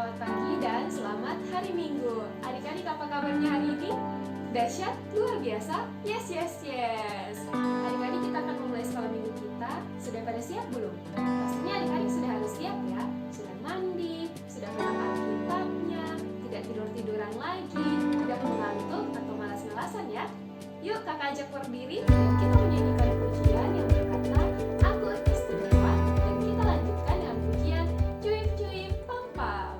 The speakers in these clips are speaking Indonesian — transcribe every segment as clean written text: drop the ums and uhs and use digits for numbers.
selamat pagi dan selamat hari Minggu. Adik-adik apa kabarnya hari ini? Dahsyat, luar biasa? Yes. Adik-adik kita akan memulai sekolah minggu kita. Sudah pada siap belum? Pastinya adik-adik sudah harus siap ya. Sudah mandi, sudah menekan kitabnya, tidak tidur-tiduran lagi, tidak mengantuk atau malas-malasan ya. Yuk kakak ajak berdiri dan kita menyanyikan pujian yang berkata, Aku istimewa, dan kita lanjutkan dengan pujian Cuip Cuip Pam Pam.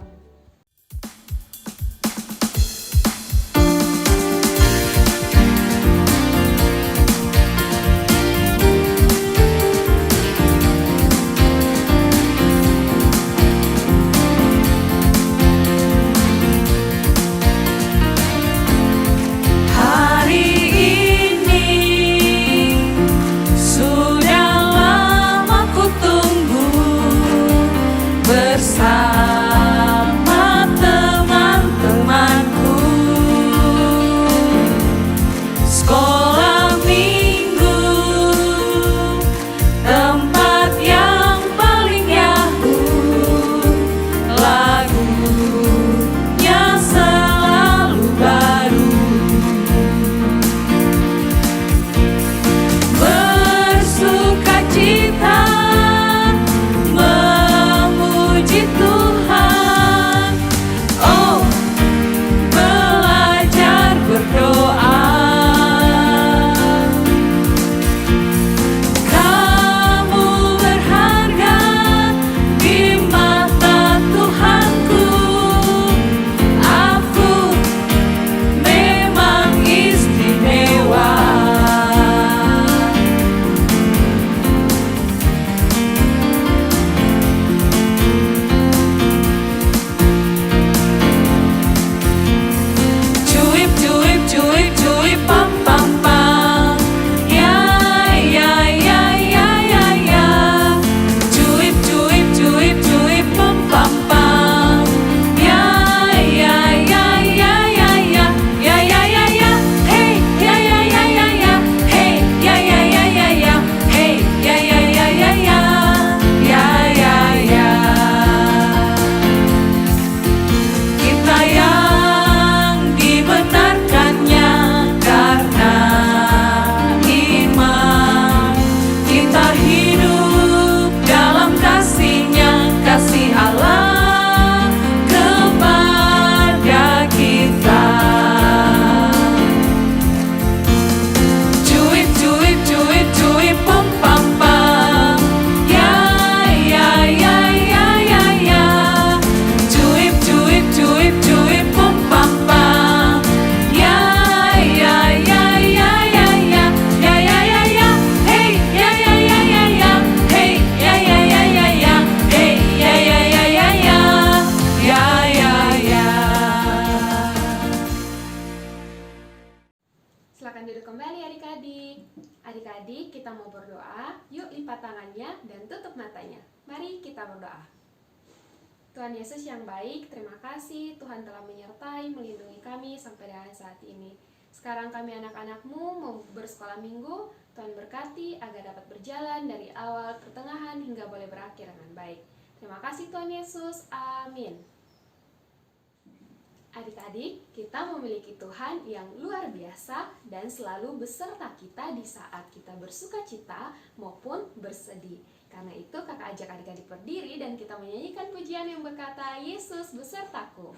Silakan duduk kembali adik-adik. Adik-adik, kita mau berdoa. Yuk lipat tangannya dan tutup matanya. Mari kita berdoa. Tuhan Yesus yang baik, terima kasih Tuhan telah menyertai, melindungi kami sampai dengan saat ini. Sekarang kami anak-anak-Mu mau bersekolah minggu. Tuhan berkati agar dapat berjalan dari awal, pertengahan, hingga boleh berakhir dengan baik. Terima kasih Tuhan Yesus. Amin. Adik-adik, kita memiliki Tuhan yang luar biasa dan selalu beserta kita di saat kita bersuka cita maupun bersedih. Karena itu kakak ajak adik-adik berdiri dan kita menyanyikan pujian yang berkata, Yesus besertaku.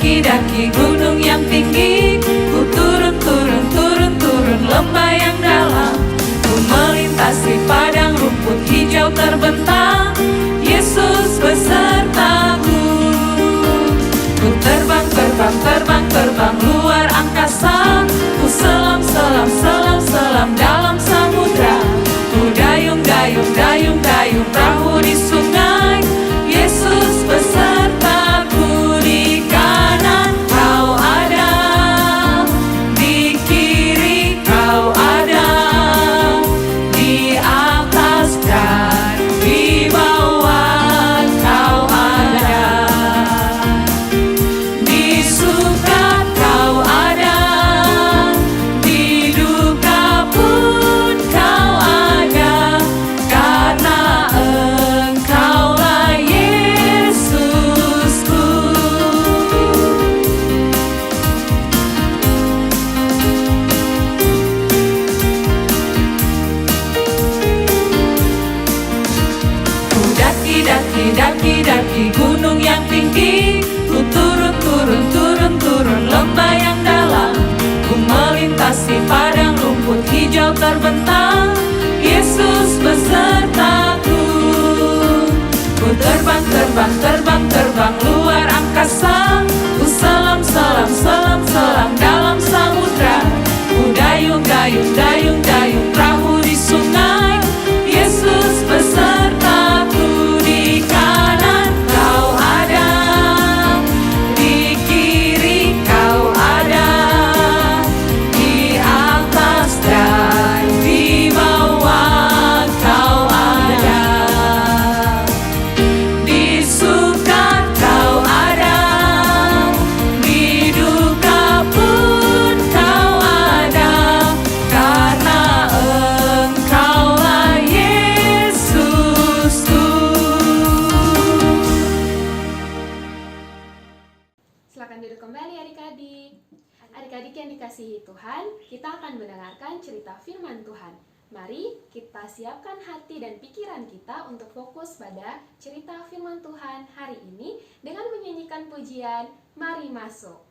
Daki gunung yang tinggi, ku turun lembah yang dalam, ku melintasi padang rumput hijau terbentang, Yesus besertaku. Ku terbang luar angkasa, ku selam dalam samudra, ku dayung perahu di sungai, Yesus besertaku. Di kanan kau kilau terbentang, Yesus besertaku. Ku terbang, terbang, terbang, terbang luar angkasa. Ku selam, selam, selam, selam dalam samudra. Ku dayung, dayung, dayung, dayung perahu di sungai. Yesus besertaku. Di kanan kau ada, di kiri kau ada, di atas dan di bawah kau ada, di suka kau ada, di duka pun kau ada, karena Engkaulah Yesusku. Silakan duduk kembali adik-adik. Adik-adik yang dikasihi Tuhan, kita akan mendengarkan cerita firman Tuhan. Mari kita siapkan hati dan pikiran kita untuk fokus pada cerita firman Tuhan hari ini dengan menyanyikan pujian Mari Masuk.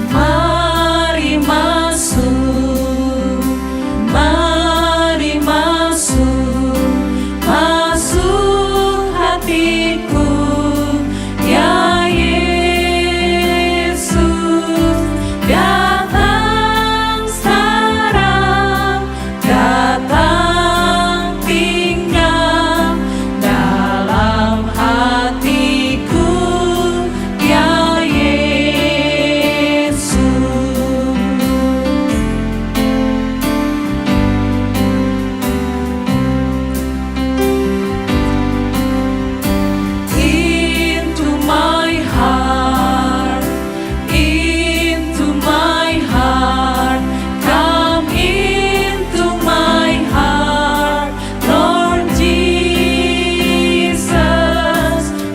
Mari masuk, mari masuk, masuk hatiku, ya Yesus. Datang sekarang, datang tinggal dalam hatiku, ya Yesus. Into my heart, into my heart, come into my heart, Lord Jesus.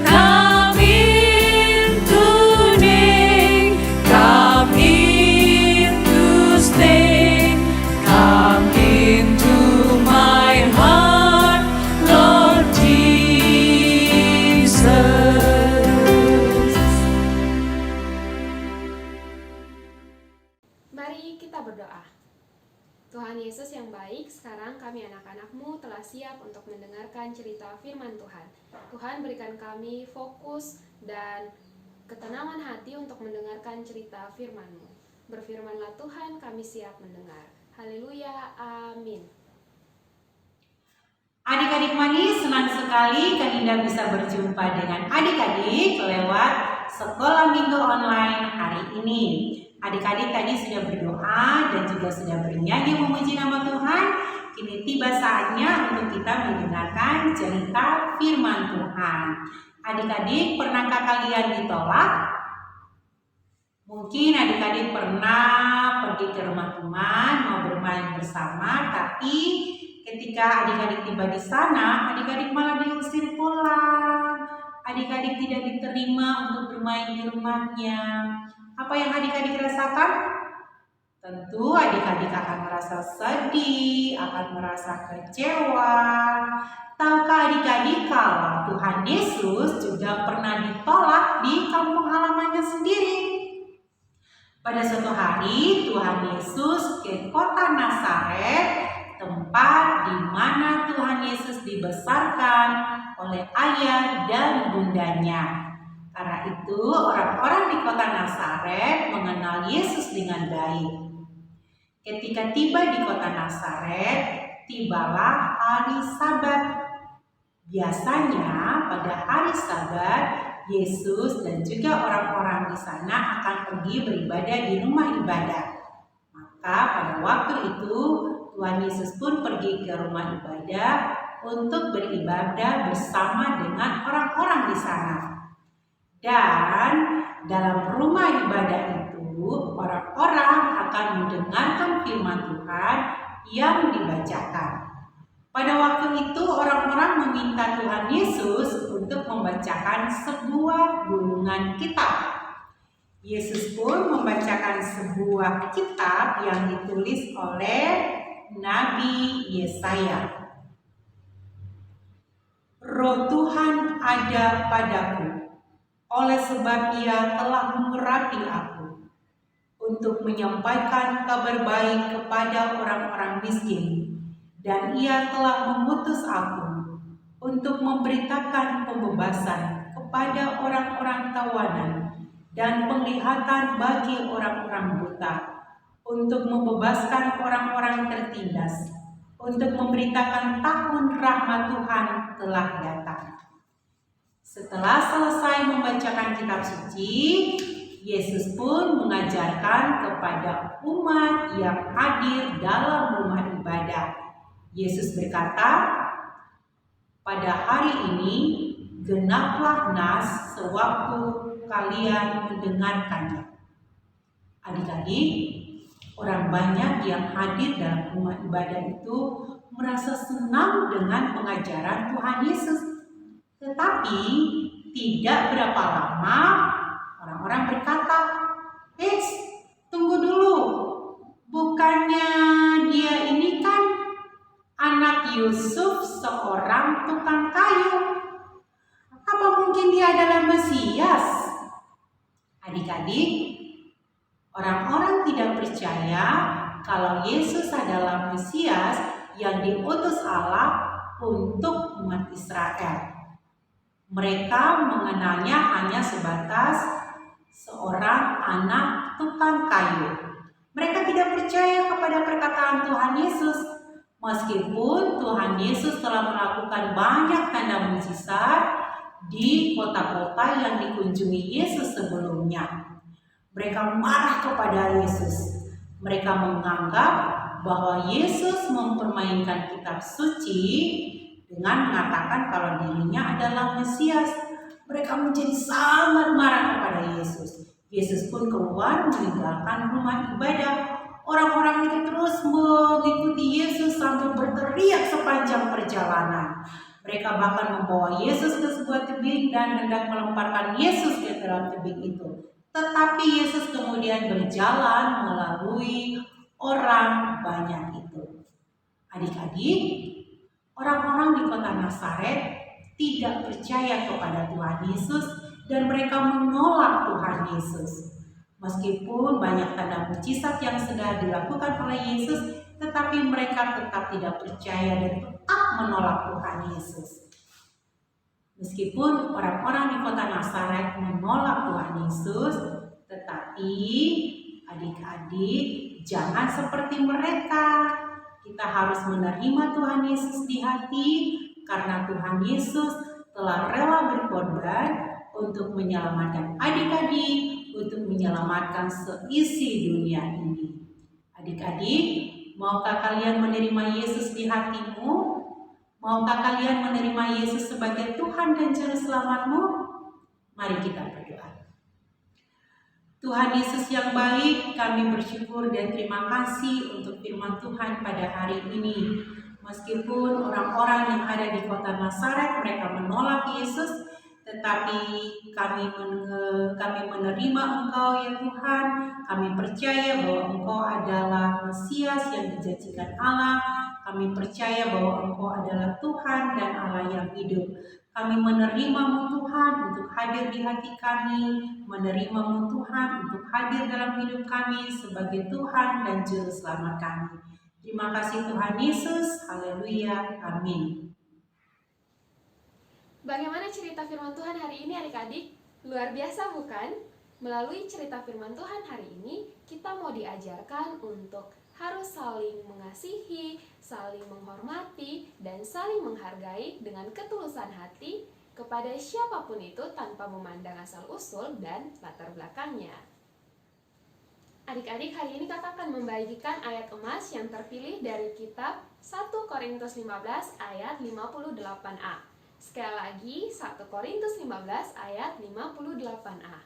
Come in today, come in to stay, come into my heart, Lord Jesus. Mari kita berdoa. Tuhan Yesus yang baik, sekarang kami anak-anak-Mu telah siap untuk mendengarkan cerita firman Tuhan. Tuhan berikan kami fokus dan ketenangan hati untuk mendengarkan cerita firman-Mu. Berfirmanlah Tuhan, kami siap mendengar. Haleluya, amin. Adik-adik manis, senang sekali Kaninda bisa berjumpa dengan adik-adik lewat sekolah minggu online hari ini. Adik-adik tadi sudah berdoa dan juga sudah bernyanyi memuji nama Tuhan. Kini tiba saatnya untuk kita mendengarkan cerita firman Tuhan. Adik-adik, pernahkah kalian ditolak? Mungkin adik-adik pernah pergi ke rumah teman mau bermain bersama, tapi ketika adik-adik tiba di sana, adik-adik malah diusir pulang. Adik-adik tidak diterima untuk bermain di rumahnya. Apa yang adik-adik rasakan? Tentu adik-adik akan merasa sedih, akan merasa kecewa. Tahukah adik-adik kalau Tuhan Yesus juga pernah ditolak di kampung halamannya sendiri? Pada suatu hari Tuhan Yesus ke kota Nazaret, tempat di mana Tuhan Yesus dibesarkan oleh ayah dan bundanya. Karena itu orang-orang di kota Nazaret mengenal Yesus dengan baik. Ketika tiba di kota Nazaret, tibalah hari Sabat. Biasanya pada hari Sabat, Yesus dan juga orang-orang di sana akan pergi beribadah di rumah ibadah. Maka pada waktu itu Tuhan Yesus pun pergi ke rumah ibadah untuk beribadah bersama dengan orang-orang di sana. Dan dalam rumah ibadah itu orang-orang akan mendengarkan firman Tuhan yang dibacakan. Pada waktu itu orang-orang meminta Tuhan Yesus untuk membacakan sebuah gulungan kitab. Yesus pun membacakan sebuah kitab yang ditulis oleh Nabi Yesaya. Roh Tuhan ada padaku, oleh sebab Ia telah mengurapi aku untuk menyampaikan kabar baik kepada orang-orang miskin, dan Ia telah mengutus aku untuk memberitakan pembebasan kepada orang-orang tawanan dan penglihatan bagi orang-orang buta, untuk membebaskan orang-orang tertindas, untuk memberitakan tahun rahmat Tuhan telah datang. Setelah selesai membacakan kitab suci, Yesus pun mengajarkan kepada umat yang hadir dalam rumah ibadah. Yesus berkata, "Pada hari ini genaplah nas sewaktu kalian mendengarkannya." Adik-adik, orang banyak yang hadir dalam rumah ibadah itu merasa senang dengan pengajaran Tuhan Yesus. Tetapi tidak berapa lama orang-orang berkata, tunggu dulu. Bukannya dia ini kan anak Yusuf, seorang tukang kayu. Apa mungkin dia adalah Mesias?" Adik-adik, orang-orang tidak percaya kalau Yesus adalah Mesias yang diutus Allah untuk umat Israel. Mereka mengenalnya hanya sebatas seorang anak tukang kayu. Mereka tidak percaya kepada perkataan Tuhan Yesus. Meskipun Tuhan Yesus telah melakukan banyak tanda mujizat di kota-kota yang dikunjungi Yesus sebelumnya. Mereka marah kepada Yesus. Mereka menganggap bahwa Yesus mempermainkan kitab suci dengan mengatakan kalau dirinya adalah Mesias. Mereka menjadi sangat marah kepada Yesus. Yesus pun keluar meninggalkan rumah ibadah. Orang-orang itu terus mengikuti Yesus sambil berteriak sepanjang perjalanan. Mereka bahkan membawa Yesus ke sebuah tebing dan hendak melemparkan Yesus ke dalam tebing itu. Tetapi Yesus kemudian berjalan melalui orang banyak itu. Adik-adik, orang-orang di kota Nazaret tidak percaya kepada Tuhan Yesus dan mereka menolak Tuhan Yesus. Meskipun banyak tanda mujizat yang sudah dilakukan oleh Yesus, tetapi mereka tetap tidak percaya dan tetap menolak Tuhan Yesus. Meskipun orang-orang di kota Nazaret menolak Tuhan Yesus, tetapi adik-adik jangan seperti mereka. Kita harus menerima Tuhan Yesus di hati karena Tuhan Yesus telah rela berkorban untuk menyelamatkan adik-adik, untuk menyelamatkan seisi dunia ini. Adik-adik, maukah kalian menerima Yesus di hatimu? Maukah kalian menerima Yesus sebagai Tuhan dan Juru Selamatmu? Mari kita berdoa. Tuhan Yesus yang baik, kami bersyukur dan terima kasih untuk firman Tuhan pada hari ini. Meskipun orang-orang yang ada di kota Nazaret mereka menolak Yesus, tetapi kami menerima Engkau ya Tuhan. Kami percaya bahwa Engkau adalah Mesias yang dijanjikan Allah. Kami percaya bahwa Engkau adalah Tuhan dan Allah yang hidup. Kami menerima-Mu Tuhan untuk hadir di hati kami, menerima-Mu Tuhan untuk hadir dalam hidup kami sebagai Tuhan dan Juru Selamat kami. Terima kasih Tuhan Yesus, haleluya, amin. Bagaimana cerita firman Tuhan hari ini adik-adik? Luar biasa bukan? Melalui cerita firman Tuhan hari ini, kita mau diajarkan untuk harus saling mengasihi, saling menghormati, dan saling menghargai dengan ketulusan hati kepada siapapun itu tanpa memandang asal-usul dan latar belakangnya. Adik-adik, hari ini kakak akan membagikan ayat emas yang terpilih dari kitab 1 Korintus 15 ayat 58a. Sekali lagi, 1 Korintus 15 ayat 58a.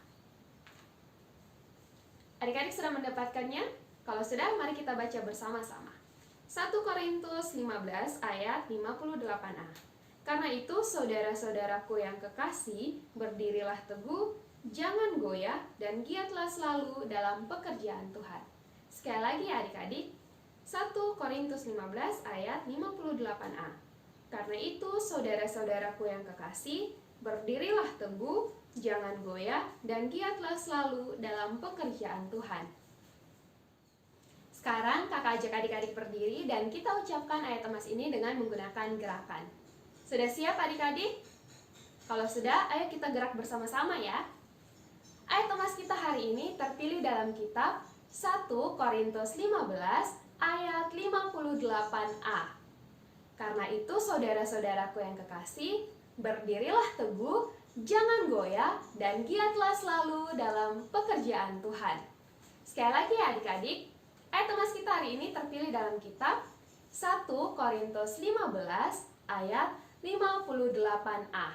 Adik-adik sudah mendapatkannya? Kalau sudah, mari kita baca bersama-sama. 1 Korintus 15 ayat 58a. Karena itu, saudara-saudaraku yang kekasih, berdirilah teguh, jangan goyah, dan giatlah selalu dalam pekerjaan Tuhan. Sekali lagi adik-adik, 1 Korintus 15 ayat 58a. Karena itu saudara-saudaraku yang kekasih, berdirilah teguh, jangan goyah, dan giatlah selalu dalam pekerjaan Tuhan. Sekarang kakak ajak adik-adik berdiri dan kita ucapkan ayat emas ini dengan menggunakan gerakan. Sudah siap adik-adik? Kalau sudah, ayo kita gerak bersama-sama ya. Ayat emas kita hari ini terpilih dalam kitab 1 Korintus 15 ayat 58a. Karena itu saudara-saudaraku yang kekasih, berdirilah teguh, jangan goyah, dan giatlah selalu dalam pekerjaan Tuhan. Sekali lagi adik-adik, ayat emas kita hari ini terpilih dalam kitab 1 Korintus 15 ayat 58a.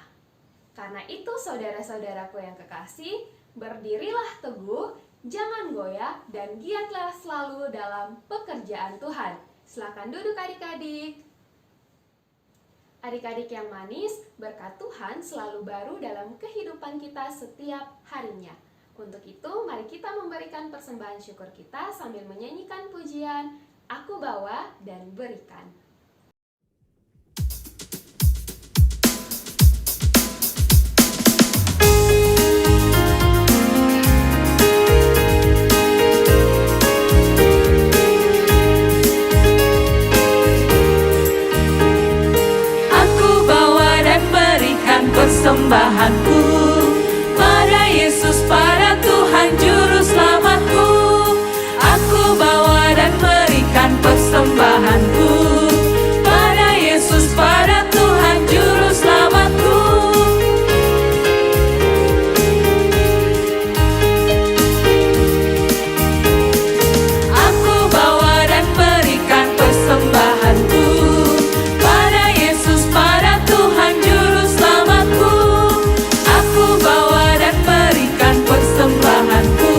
Karena itu saudara-saudaraku yang kekasih, berdirilah teguh, jangan goyah, dan giatlah selalu dalam pekerjaan Tuhan. Silakan duduk adik-adik. Adik-adik yang manis, berkat Tuhan selalu baru dalam kehidupan kita setiap harinya. Untuk itu, mari kita memberikan persembahan syukur kita sambil menyanyikan pujian Aku Bawa dan Berikan. Persembahanku pada Yesus, pada Tuhan Juru Selamatku. Aku bawa dan berikan persembahanku pada Yesus, pada Tuhan Juru Selamatku. Aku bawa dan berikan persembahanku pada Yesus, pada Tuhan Juru Selamatku. Aku bawa dan berikan persembahanku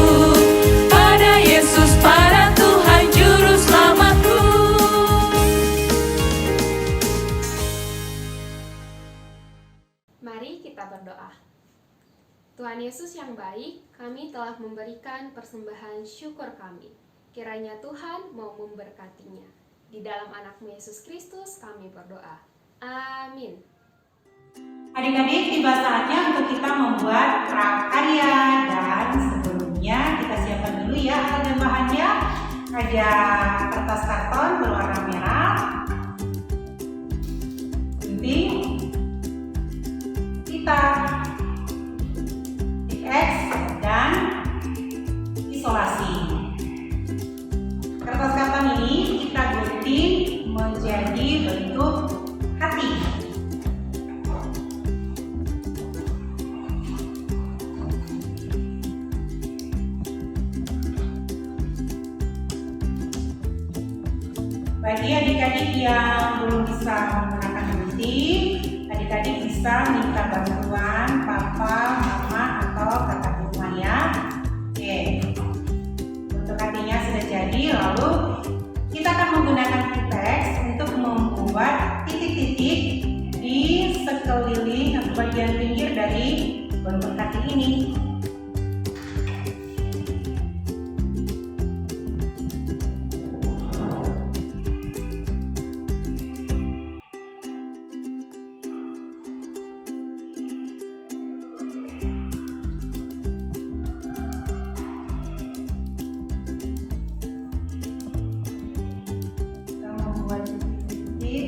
pada Yesus, pada Tuhan Juru Selamatku. Mari kita berdoa. Tuhan Yesus yang baik, kami telah memberikan persembahan syukur kami. Kiranya Tuhan mau memberkatinya. Di dalam anak-Mu Yesus Kristus kami berdoa. Amin. Adik-adik, tiba saatnya untuk kita membuat prakarya, dan sebelumnya kita siapkan dulu ya alat dan bahannya. Ada kertas karton berwarna merah, gunting, pita, tip X, dan isolasi. Kertas karton ini kita gunting menjadi bentuk hati. Bagi adik-adik yang belum bisa menggunakan gunting, adik-adik bisa minta bantuan papa, mama, atau kakak rumah ya. Oke, untuk hatinya sudah jadi, lalu kita akan menggunakan Q-tex untuk membuat titik-titik di sekeliling atau bagian pinggir dari bentuk hati ini.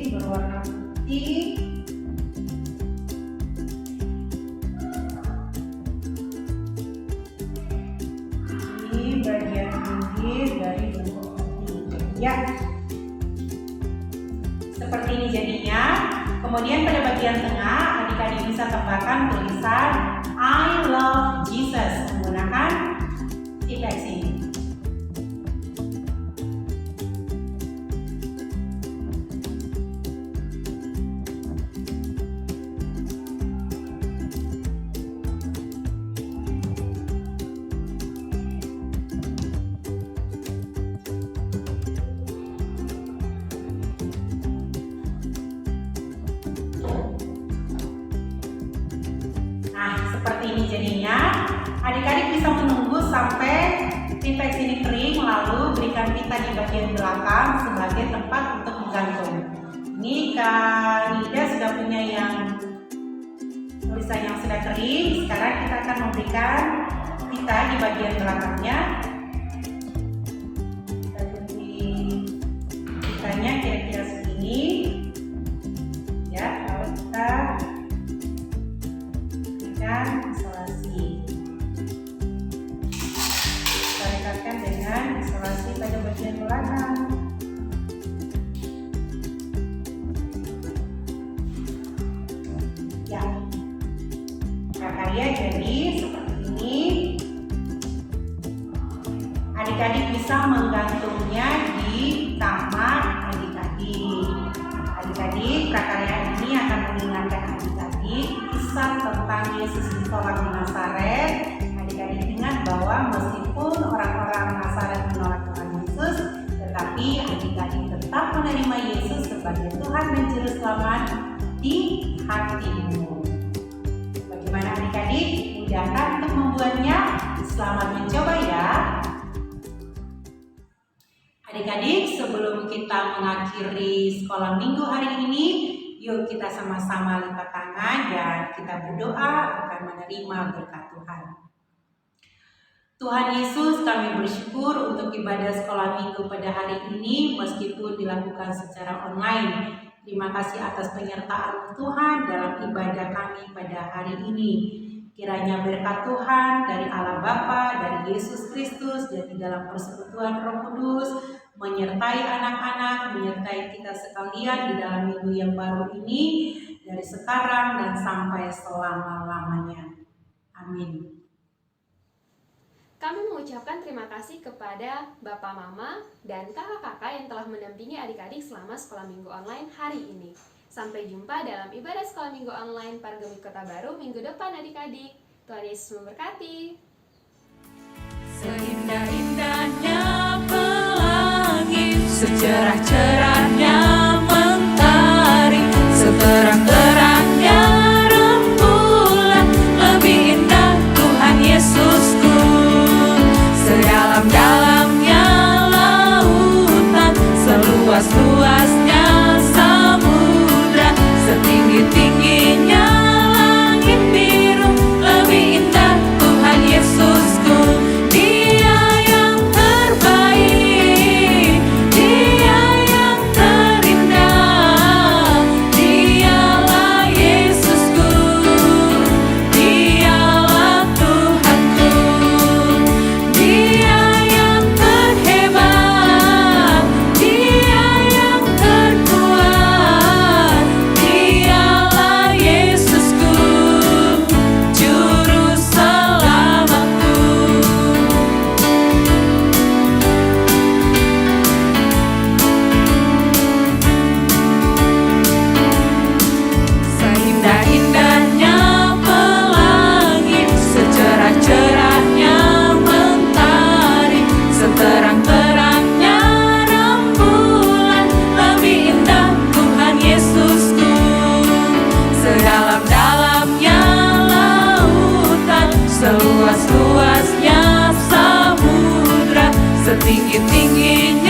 Berwarna putih, di bagian pinggir dari bentuk hati ya, seperti ini jadinya. Kemudian pada bagian tengah adik-adik bisa tambahkan tulisan I love Jesus menggunakan titik ini. Nah, seperti ini jadinya. Adik-adik bisa menunggu sampai tinta ini kering, lalu berikan tinta di bagian belakang sebagai tempat untuk menggantung. Ini Kak Nida sudah punya yang tulisan yang sudah kering. Sekarang kita akan memberikan tinta di bagian belakangnya. Kita beri tintanya kira-kira segini. Ya, lalu kita berikan isolasi. Kita rekatkan dengan isolasi pada bagian belakang. Ya, prakarya jadi seperti ini. Adik-adik bisa menggantungnya di kamar adik-adik. Adik-adik, prakarya ini akan mengingatkan adik-adik kisah tentang Yesus ditolak di Nazaret. Adik-adik ingat bahwa meskipun orang-orang Nazaret menolak Tuhan Yesus, tetapi adik-adik tetap menerima Yesus sebagai Tuhan dan Juru Selamat di hatimu. Bagaimana adik-adik? Mudahkah untuk membuatnya? Selamat mencoba ya. Adik-adik, sebelum kita mengakhiri sekolah minggu hari ini, yuk kita sama-sama lipat tangan dan kita berdoa akan menerima berkat Tuhan. Tuhan Yesus, kami bersyukur untuk ibadah sekolah minggu pada hari ini meskipun dilakukan secara online. Terima kasih atas penyertaan Tuhan dalam ibadah kami pada hari ini. Kiranya berkat Tuhan dari Allah Bapa, dari Yesus Kristus, dan di dalam persekutuan Roh Kudus menyertai anak-anak, menyertai kita sekalian di dalam minggu yang baru ini, dari sekarang dan sampai selama-lamanya. Amin. Kami mengucapkan terima kasih kepada Bapak Mama dan kakak-kakak yang telah mendampingi adik-adik selama sekolah minggu online hari ini. Sampai jumpa dalam ibadah sekolah minggu online Pargemi Kota Baru minggu depan adik-adik. Tuhan Yesus memberkati. Seindah-indahnya pelangi, secerah-cerahnya mentari, seterang-terangnya rembulan, lebih indah Tuhan Yesusku. Sedalam-dalamnya lautan, seluas-luasnya samudra, setinggi-tingginya langit biru, lebih indah Tuhan Yesusku. Dia yang terbaik, Dia yang terindah, Dialah Yesusku, Dialah Tuhanku. Dia yang terhebat, Dia yang terkuat, Dialah Yesusku, Juru Selamatku. Seindah-indahnya pelangi, secerah-cerahnya mentari, seterang-terangnya rembulan, lebih indah Tuhan Yesusku. Sedalam-dalamnya lautan, seluas-luasnya samudra, setinggi-tingginya